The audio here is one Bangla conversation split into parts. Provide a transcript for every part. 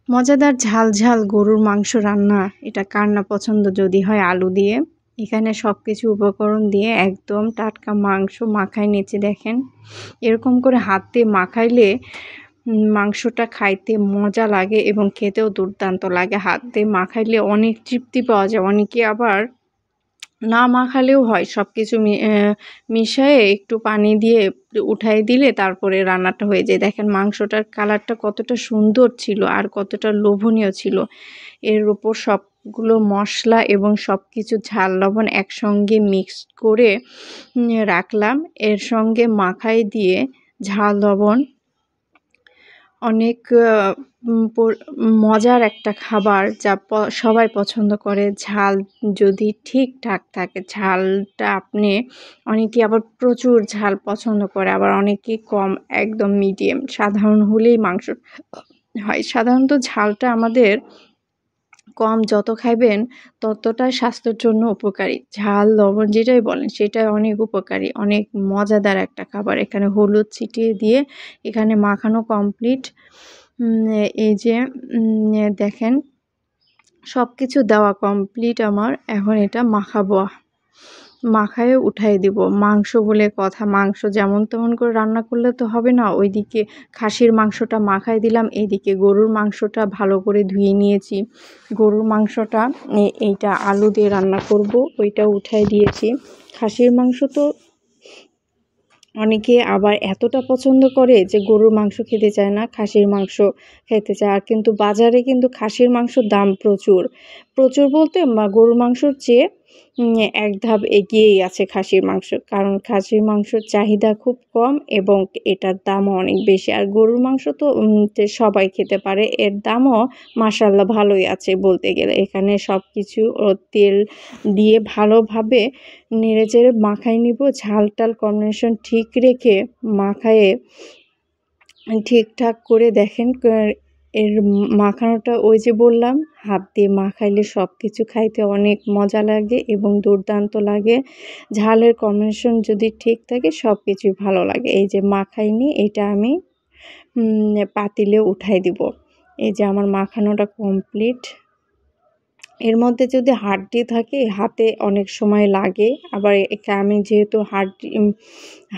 মজাদার ঝাল ঝাল গরুর মাংস রান্না, এটা কার না পছন্দ যদি হয় আলু দিয়ে। এখানে সব কিছু উপকরণ দিয়ে একদম টাটকা মাংস মাখায় নিয়েছি। দেখেন এরকম করে হাত দিয়ে মাখাইলে মাংসটা খাইতে মজা লাগে এবং খেতেও দুর্দান্ত লাগে। হাত দিয়ে মাখাইলে অনেক তৃপ্তি পাওয়া যায়। অনেকে আবার না মাখালেও হয়, সব কিছু মিশিয়ে একটু পানি দিয়ে উঠাই দিলে তারপরে রান্নাটা হয়ে যায়। দেখেন মাংসটার কালারটা কতটা সুন্দর ছিল আর কতটা লোভনীয় ছিল। এর উপর সবগুলো মশলা এবং সব কিছু ঝাল লবণ একসঙ্গে মিক্সড করে রাখলাম। এর সঙ্গে মাখাই দিয়ে ঝাল লবণ অনেক মজার একটা খাবার, যা সবাই পছন্দ করে। ঝাল যদি ঠিকঠাক থাকে, ঝালটা আপনি অনেকে আবার প্রচুর ঝাল পছন্দ করে, আবার অনেকে কম, একদম মিডিয়াম সাধারণ হলেই মাংস হয়। সাধারণত ঝালটা আমাদের কম যত খাইবেন ততটা স্বাস্থ্যের জন্য উপকারী। ঝাল লবণ যেটাই বলেন সেটাই অনেক উপকারী, অনেক মজাদার একটা খাবার। এখানে হলুদ ছিটিয়ে দিয়ে এখানে মাখানো কমপ্লিট। এই যে দেখেন সব কিছু দেওয়া কমপ্লিট আমার। এখন এটা মাখাবো, মাখায়ে উঠাই দিব। মাংস বলে কথা, মাংস যেমন তেমন করে রান্না করলে তো হবে না। ওইদিকে খাসির মাংসটা মাখাই দিলাম, এইদিকে গরুর মাংসটা ভালো করে ধুয়ে নিয়েছি। গরুর মাংসটা এইটা আলু দিয়ে রান্না করব, ওইটা উঠাই দিয়েছি। খাসির মাংস তো অনেকে আবার এতটা পছন্দ করে যে গরুর মাংস খেতে চায় না, খাসির মাংস খেতে চায়। আর কিন্তু বাজারে কিন্তু খাসির মাংসর দাম প্রচুর, প্রচুর বলতে গরুর মাংসর চেয়ে এক ধাপ এগিয়েই আছে খাসির মাংস। কারণ খাসির মাংসর চাহিদা খুব কম এবং এটার দামও অনেক বেশি। আর গরুর মাংস তো সবাই খেতে পারে, এর দামও মাশাআল্লাহ ভালোই আছে বলতে গেলে। এখানে সব কিছু তেল দিয়ে ভালোভাবে নেড়েচেড়ে মাখাই নিব। ঝাল টাল কম্বিনেশন ঠিক রেখে মাখায়ে ঠিকঠাক করে দেখেন এর মাখানোটা ওই যে বললাম, হাত দিয়ে মাখাইলে সব কিছু খাইতে অনেক মজা লাগে এবং দুর্দান্ত লাগে। ঝালের কম্বিনেশন যদি ঠিক থাকে সব কিছুই ভালো লাগে। এই যে মাখাইনি, এটা আমি পাতিলে উঠাই দিব। এই যে আমার মাখানোটা কমপ্লিট। এর মধ্যে যদি হাড্ডি থাকে হাতে অনেক সময় লাগে। আবার আমি যেহেতু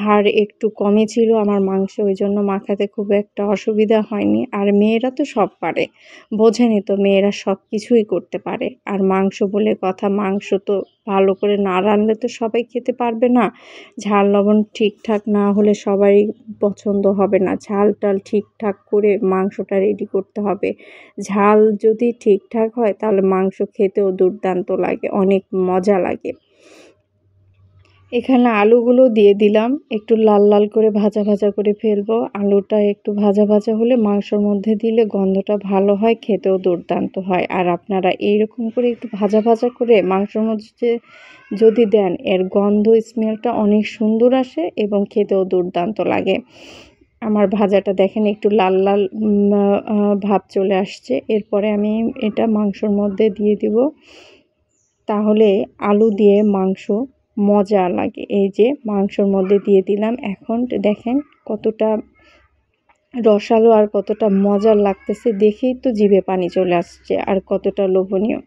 হাড় একটু কমই ছিল আমার মাংস, ওই জন্য মাখাতে খুব একটা অসুবিধা হয়নি। আর মেয়েরা তো সব পারে, বোঝেনি তো, মেয়েরা সব কিছুই করতে পারে। আর মাংস বলে কথা, মাংস তো ভালো করে না রান্নলে তো সবাই খেতে পারবে না। ঝাল লবণ ঠিকঠাক না হলে সবারই পছন্দ হবে না। ঝাল টাল ঠিকঠাক করে মাংসটা রেডি করতে হবে। ঝাল যদি ঠিকঠাক হয় তাহলে মাংস খেতেও দুর্দান্ত লাগে, অনেক মজা লাগে। এখানে আলুগুলো দিয়ে দিলাম, একটু লাল লাল করে ভাজা ভাজা করে ফেলবো। আলুটা একটু ভাজা ভাজা হলে মাংসর মধ্যে দিলে গন্ধটা ভালো হয়, খেতেও দুর্দান্ত হয়। আর আপনারা এইরকম করে একটু ভাজা ভাজা করে মাংসর মধ্যে যদি দেন, এর গন্ধ স্মেলটা অনেক সুন্দর আসে এবং খেতেও দুর্দান্ত লাগে। আমার ভাজাটা দেখেন একটু লাল লাল ভাব চলে আসছে। এরপরে আমি এটা মাংসর মধ্যে দিয়ে দিব, তাহলে আলু দিয়ে মাংস মজা লাগে। এই যে মাংসর মধ্যে দিয়ে দিলাম। এখন দেখেন কতটা রসালো আর কতটা মজার লাগতেছে, দেখেই তো জিভে পানি চলে আসছে। আর কতটা লোভনীয়,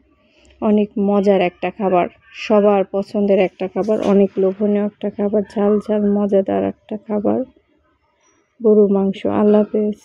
অনেক মজার একটা খাবার, সবার পছন্দের একটা খাবার, অনেক লোভনীয় একটা খাবার, ঝাল ঝাল মজাদার একটা খাবার গরুর মাংস। আল্লাহ হাফেজ।